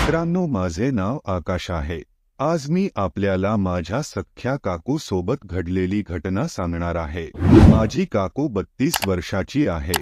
मित्रांनो, माझे नाव आकाश आहे। आज मी आपल्याला माझ्या सख्या काकू सोबत घडलेली घटना सांगणार आहे। माझी काकू 32 वर्षाची आहे।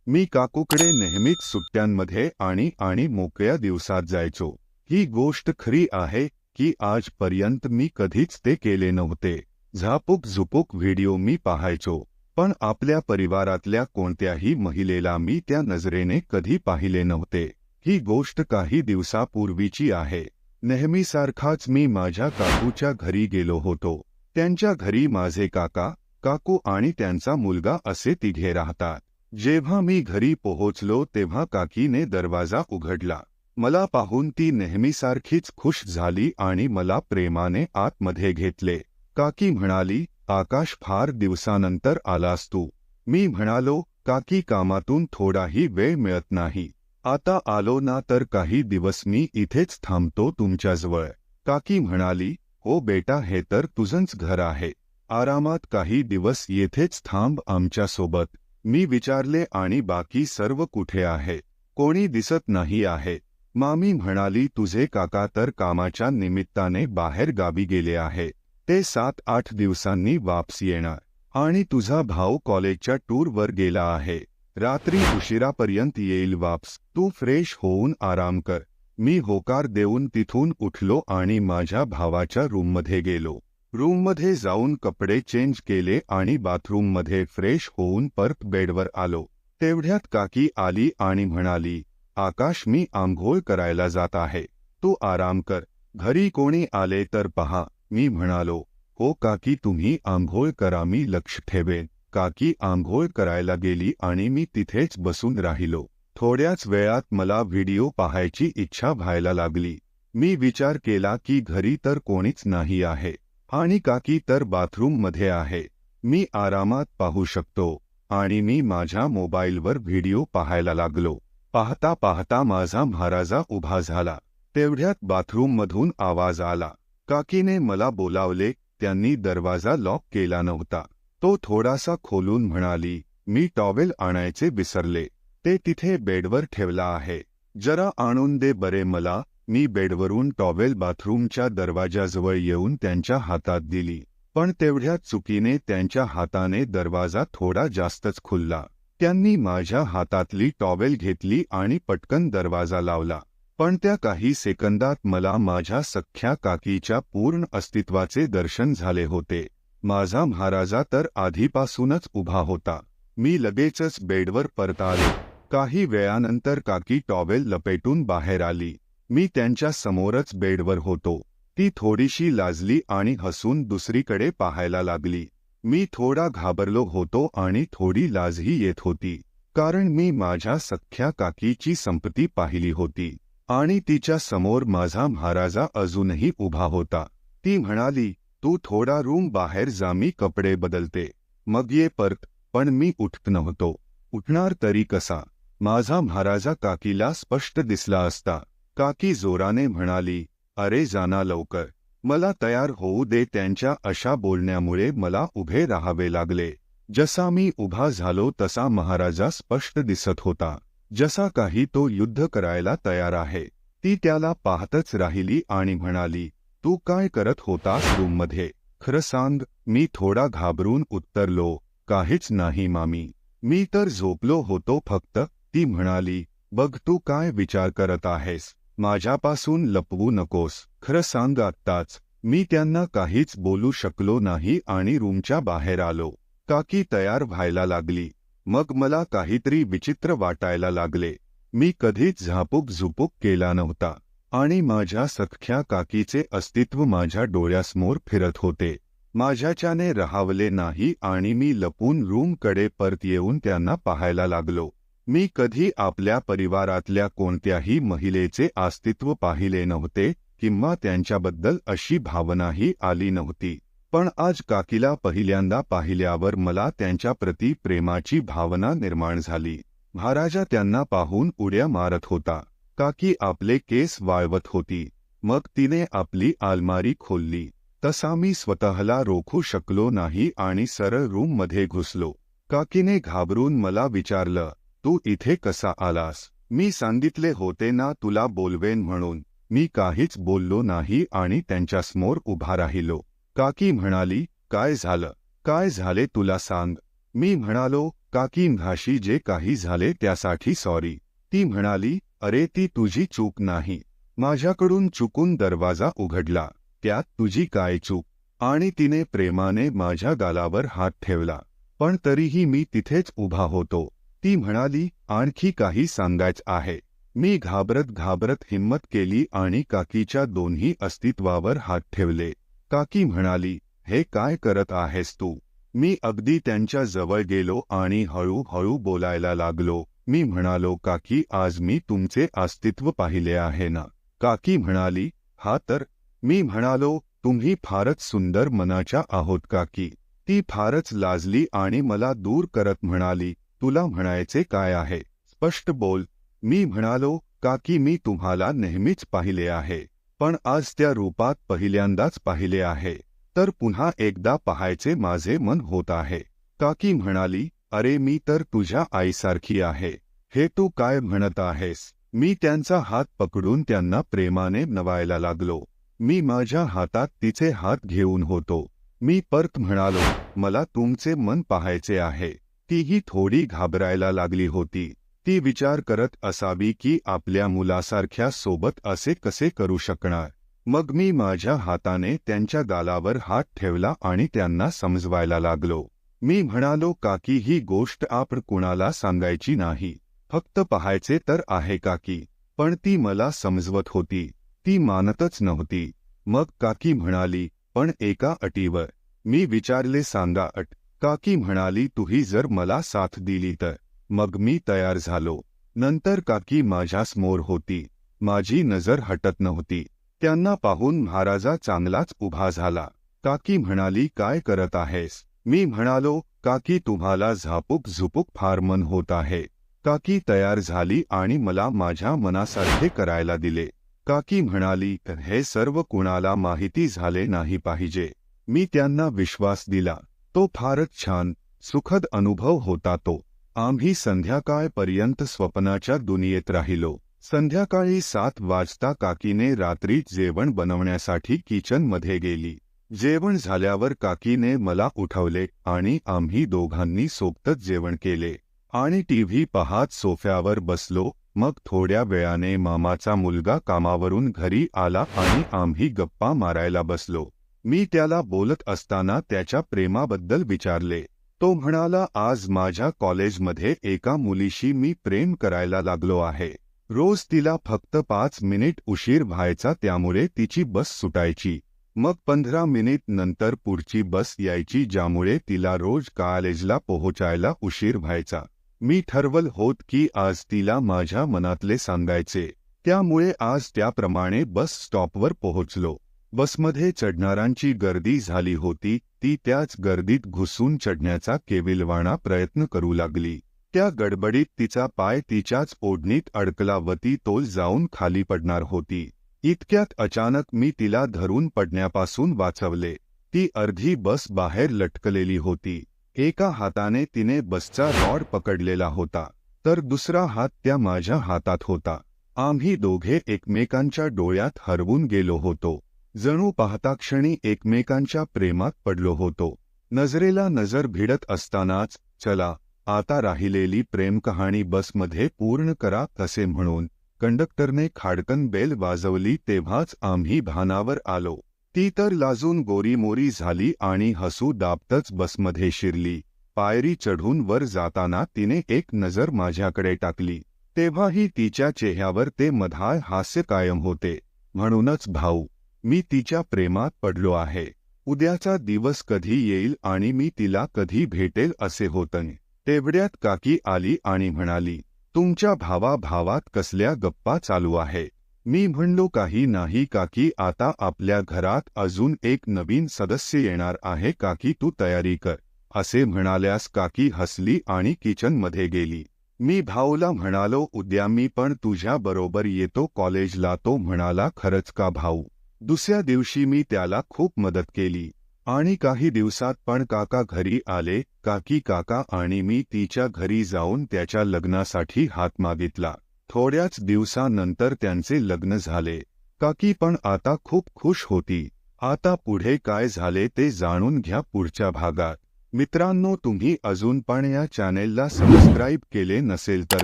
मी काकूकडे नेहमीच सुट्ट्यांमध्ये आणि मोकळ्या दिवसात जायचो। ही गोष्ट खरी आहे की आजपर्यंत मी कधीच ते केले नव्हते। झापूक-झुपूक व्हिडिओ मी पाहायचो, पण आपल्या परिवारातल्या कोणत्याही महिलेला मी त्या नजरेने कधी पाहिले नव्हते। ही गोष्ट काही दिवसापूर्वीची आहे। नेहमीसारखाच मी माझ्या काकूच्या घरी गेलो होतो। त्यांच्या घरी माझे काका, काकू आणि त्यांचा मुलगा असे तिघे राहतात। जेव्हा मी घरी पोहोचलो तेव्हा काकीने दरवाजा उघडला। मला पाहून ती नेहमीसारखीच खुश झाली आणि मला प्रेमाने आतमध्ये घेतले। काकी म्हणाली, "आकाश, फार दिवसानंतर आलास तू." मी म्हणालो, "काकी, कामातून थोडाही वेळ मिळत नाही। आता आलो ना तर काही दिवस मी इथेच थांबतो तुमच्याजवळ." काकी म्हणाली, "हो बेटा, हे तर तुझंच घर आहे। आरामात काही दिवस येथेच थांब आमच्यासोबत." मी विचारले, "आणि बाकी सर्व कुठे आहे? कोणी दिसत नाही आहे." मामी म्हणाली, "तुझे काका तर कामाच्या निमित्ताने बाहेर गावी गेले आहे। ते 7-8 दिवसांनी वापस येणार। आणि तुझा भाऊ कॉलेजच्या टूरवर गेला आहे। रात्री उशिरापर्यंत येईल वापस। तू फ्रेश होऊन आराम कर." मी होकार देऊन तिथून उठलो आणि माझ्या भावाच्या रूममध्ये गेलो। रूममध्ये जाऊन कपडे चेंज केले आणि बाथरूममध्ये फ्रेश होऊन परत बेडवर आलो। तेवढ्यात काकी आली आणि म्हणाली, "आकाश, मी आंघोळ करायला जात आहे, तू आराम कर। घरी कोणी आले तर पहा." मी म्हणालो, "हो काकी, तुम्ही आंघोळ करा, मी लक्ष ठेवेन." काकी आंघोळ करायला गेली आणि मी तिथेच बसून राहिलो। थोड्याच वेळात मला व्हिडिओ पाहायची इच्छा व्हायला लागली। मी विचार केला की घरी तर कोणीच नाही आहे आणि काकी तर बाथरूममध्ये आहे। मी आरामात पाहू शकतो आणि मी माझ्या मोबाईलवर व्हिडिओ पाहायला लागलो। पाहता पाहता माझा महाराजा उभा झाला। तेवढ्यात बाथरूममधून आवाज आला। काकीने मला बोलावले। त्यांनी दरवाजा लॉक केला नव्हता। तो थोडासा खोलून म्हणाली, "मी टॉवेल आणायचे विसरले, ते तिथे बेडवर ठेवला आहे, जरा आणून दे बरे मला." मी बेडवरून टॉवेल बाथरूमच्या दरवाजाजवळ येऊन त्यांच्या हातात दिली, पण तेवढ्यात चुकीने त्यांच्या हाताने दरवाजा थोडा जास्तच खुलला। त्यांनी माझ्या हातातली टॉवेल घेतली आणि पटकन दरवाजा लावला। पण त्या काही सेकंदात मला माझ्या सख्या काकीच्या पूर्ण अस्तित्वाचे दर्शन झाले होते। माझा महाराजा तर आधीपासूनच उभा होता। मी लगेचच बेडवर परत आलो। काही वेळानंतर काकी टॉवेल लपेटून बाहेर आली। मी त्यांच्या समोरच बेडवर होतो। ती थोडीशी लाजली आणि हसून दुसरीकडे पाहायला लागली। मी थोडा घाबरलो होतो आणि थोडी लाजही येत होती, कारण मी माझ्या सख्या काकीची संपत्ती पाहिली होती आणि तिच्या समोर माझा महाराजा अजूनही उभा होता। ती म्हणाली, "तू थोडा रूम बाहेर जा, मी कपडे बदलते, मग ये परत." पण मी उठत नव्हतो। उठणार तरी कसा? माझा महाराजा काकीला स्पष्ट दिसला असता। काकी जोराने म्हणाली, "अरे जाना लवकर, मला तयार होऊ दे." त्यांच्या अशा बोलण्यामुळे मला उभे राहावे लागले। जसा मी उभा झालो तसा महाराजा स्पष्ट दिसत होता, जसा काही तो युद्ध करायला तयार आहे। ती त्याला पाहतच राहिली आणि म्हणाली, "तू काय करत होतास रूममध्ये? खरं सांग." मी थोडा घाबरून उत्तरलो, "काहीच नाही मामी, मी तर झोपलो होतो फक्त." ती म्हणाली, "बघ, तू काय विचार करत आहेस? माझ्यापासून लपवू नकोस, खरं सांग आत्ताच." मी त्यांना काहीच बोलू शकलो नाही आणि रूमच्या बाहेर आलो। काकी तयार व्हायला लागली। मग मला काहीतरी विचित्र वाटायला लागले। मी कधीच झापूक-झुपूक केला नव्हता आणि माझ्या सख्या काकीचे अस्तित्व माझ्या डोळ्यासमोर फिरत होते। माझ्याच्याने राहावले नाही आणि मी लपून रूमकडे परत येऊन त्यांना पाहायला लागलो। मी कधी आपल्या परिवारातल्या कोणत्याही महिलेचे अस्तित्व पाहिले नव्हते किंवा त्यांच्याबद्दल अशी भावनाही आली नव्हती, पण आज काकीला पहिल्यांदा पाहिल्यावर मला त्यांच्याप्रती प्रेमाची भावना निर्माण झाली। महाराजा त्यांना पाहून उड्या मारत होता। काकी आपले केस वाळवत होती। मग तिने आपली अलमारी खोलली। तसा मी स्वतःला रोखू शकलो नाही आणि सरळ रूममध्ये घुसलो। काकीने घाबरून मला विचारलं, "तू इथे कसा आलास?" मी सांगितले होते ना तुला बोलवेन म्हणून। मी काहीच बोललो नाही आणि त्यांच्यासमोर उभा राहिलो. काकी म्हणाली, काय झालं? काय झाले तुला सांग. मी म्हणालो, काकी म्हाशी जे काही झाले त्यासाठी सॉरी. ती म्हणाली, अरे ती तुझी चूक नाही. माझ्याकडून चुकून दरवाजा उघडला. त्यात तुझी काय चूक? आणि तिने प्रेमाने माझ्या गालावर हात ठेवला. पण तरीही मी तिथेच उभा होतो. ती म्हणाली, आणखी काही सांगायचं आहे. मी घाबरत घाबरत हिम्मत केली आणि काकीच्या दोन्ही अस्तित्वावर हात ठेवले. काकी म्हणाली, हे काय करत आहेस तू? मी अगदी त्यांच्या जवळ गेलो आणि हळूहळू बोलायला लागलो. मी म्हणालो, काकी आज मी तुमचे अस्तित्व पाहिले आहे ना? काकी म्हणाली, हा तर. मी म्हणालो, तुम्ही फारच सुंदर मनाच्या आहोत काकी. ती फारच लाजली आणि मला दूर करत म्हणाली, तुला म्हणायचे काय आहे? स्पष्ट बोल. मी म्हणालो, काकी मी तुम्हाला नेहमीच पाहिले आहे, पण आज त्या रूपात पहिल्यांदाच पाहिले आहे. तर पुन्हा एकदा पाहायचे माझे मन होत आहे. काकी म्हणाली, अरे मी तर तुझ्या आईसारखी आहे. हे तू काय म्हणत आहेस? मी त्यांचा हात पकडून त्यांना प्रेमाने नवायला लागलो. मी माझ्या हातात तिचे हात घेऊन होतो. मी परत म्हणालो, मला तुमचे मन पाहायचे आहे. तीही थोडी घाबरायला लागली होती. ती विचार करत असावी की आपल्या मुलासारख्या सोबत असे कसे करू शकणार. मग मी माझ्या हाताने त्यांच्या गालावर हात ठेवला आणि त्यांना समजवायला लागलो. मी म्हणालो, काकी ही गोष्ट आपण कुणाला सांगायची नाही. फक्त पाहायचे तर आहे काकी. पण ती मला समजवत होती. ती मानतच नव्हती. मग काकी म्हणाली, पण एका अटीवर. मी विचारले, सांगा अट. काकी म्हणाली, तुही जर मला साथ दिली तर. मग मी तयार झालो. नंतर काकी माझ्यासमोर होती. माझी नजर हटत नव्हती. त्यांना पाहून महाराजा चांगलाच उभा झाला. काकी म्हणाली, काय करत आहेस? मी म्हणालो, काकी तुम्हाला झापूक झुपूक फार मन होत आहे. काकी तयार झाली आणि मला माझ्या मनासारखे करायला दिले. काकी म्हणाली, हे सर्व कुणाला माहिती झाले नाही पाहिजे. मी त्यांना विश्वास दिला. तो फारच छान, सुखद अनुभव होता तो. आम्ही संध्याकाळपर्यंत स्वप्नाच्या दुनियेत राहिलो. संध्याकाळी 7 वाजता काकीने रात्री जेवण बनवण्यासाठी किचनमध्ये गेली. जेवण झाल्यावर काकीने मला उठवले आणि आम्ही दोघांनी सोबतच जेवण केले आणि टीव्ही पाहत सोफ्यावर बसलो. मग थोड्या वेळाने मामाचा मुलगा कामावरून घरी आला आणि आम्ही गप्पा मारायला बसलो. मी त्याला बोलत असताना त्याच्या प्रेमाबद्दल विचारले. तो म्हणाला, आज माझ्या कॉलेजमध्ये एका मुलीशी मी प्रेम करायला लागलो आहे. रोज तिला फक्त 5 मिनिट उशीर व्हायचा, त्यामुळे तिची बस सुटायची. मग 15 मिनिट नंतर पुढची बस यायची, ज्यामुळे तिला रोज कॉलेजला पोहोचायला उशीर व्हायचा. मी ठरवलं होत की आज तिला माझ्या मनातले सांगायचे. त्यामुळे आज त्याप्रमाणे बस स्टॉपवर पोहोचलो. बसमध्ये चढणाऱ्यांची गर्दी झाली होती. ती त्याच गर्दीत घुसून चढण्याचा केविलवाणा प्रयत्न करू लागली. त्या गडबडीत तिचा पाय तिच्याच ओढणीत अडकला व ती तोल जाऊन खाली पडणार होती. इतक्यात अचानक मी तिला धरून पडण्यापासून वाचवले. ती अर्धी बस बाहेर लटकलेली होती. एका हाताने तिने बसचा रॉड पकडलेला होता, तर दुसरा हात त्या माझ्या हातात होता. आम्ही दोघे एकमेकांच्या डोळ्यात हरवून गेलो होतो. जणू पाहता क्षणी एकमेकांच्या प्रेमात पडलो होतो. नजरेला नजर भिडत असतानाच, चला आता राहिलेली प्रेमकहाणी बसमध्ये पूर्ण करा असे म्हणून कंडक्टरने खाडकन बेल वाजवली. तेव्हाच आम्ही भानावर आलो. ती तर लाजून गोरीमोरी झाली आणि हसू दाबतच बसमध्ये शिरली. पायरी चढून वर जाताना तिने एक नजर माझ्याकडे टाकली. तेव्हाही तिच्या चेहऱ्यावर ते मधाळ हास्य कायम होते. म्हणूनच भाऊ, मी तिच्या प्रेमात पडलो आहे. उद्याचा दिवस कधी येईल आणि मी तिला कधी भेटेल असे होतं. तेवढ्यात काकी आली आणि म्हणाली, तुमच्या भावाभावात कसल्या गप्पा चालू आहे? मी म्हणलो, काही नाही काकी, आता आपल्या घरात अजून एक नवीन सदस्य येणार आहे. काकी तू तयारी कर असे म्हणाल्यास काकी हसली आणि किचनमध्ये गेली. मी भाऊला म्हणालो, उद्या मी पण तुझ्या बरोबर येतो कॉलेजला. तो म्हणाला, खरंच का भाऊ? दुसऱ्या दिवशी मी त्याला खूप मदत केली आणि काही दिवसात पण काका घरी आले. काका आणि मी तिच्या घरी जाऊन त्याच्या लग्नासाठी हात मागितला. थोड्याच दिवसानंतर त्यांचे लग्न झाले. काकी पण आता खूप खुश होती. आता पुढे काय झाले ते जाणून घ्या पुढच्या भागात. मित्रांनो, तुम्ही अजून पण या चॅनेलला सबस्क्राईब केले नसेल तर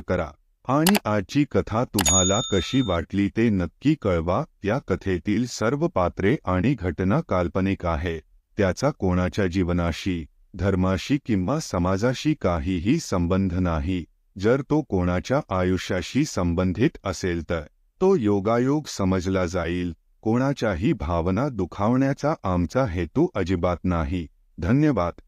करा. आणि आजची कथा तुम्हाला कशी वाटली ते नक्की कळवा. या कथेतील सर्व पात्रे आणि घटना काल्पनिक आहे. त्याचा कोणाच्या जीवनाशी, धर्माशी किंवा समाजाशी काहीही संबंध नाही. जर तो कोणाच्या आयुष्याशी संबंधित असेल तर तो योगायोग समजला जाईल. कोणाच्याही भावना दुखावण्याचा आमचा हेतू अजिबात नाही. धन्यवाद.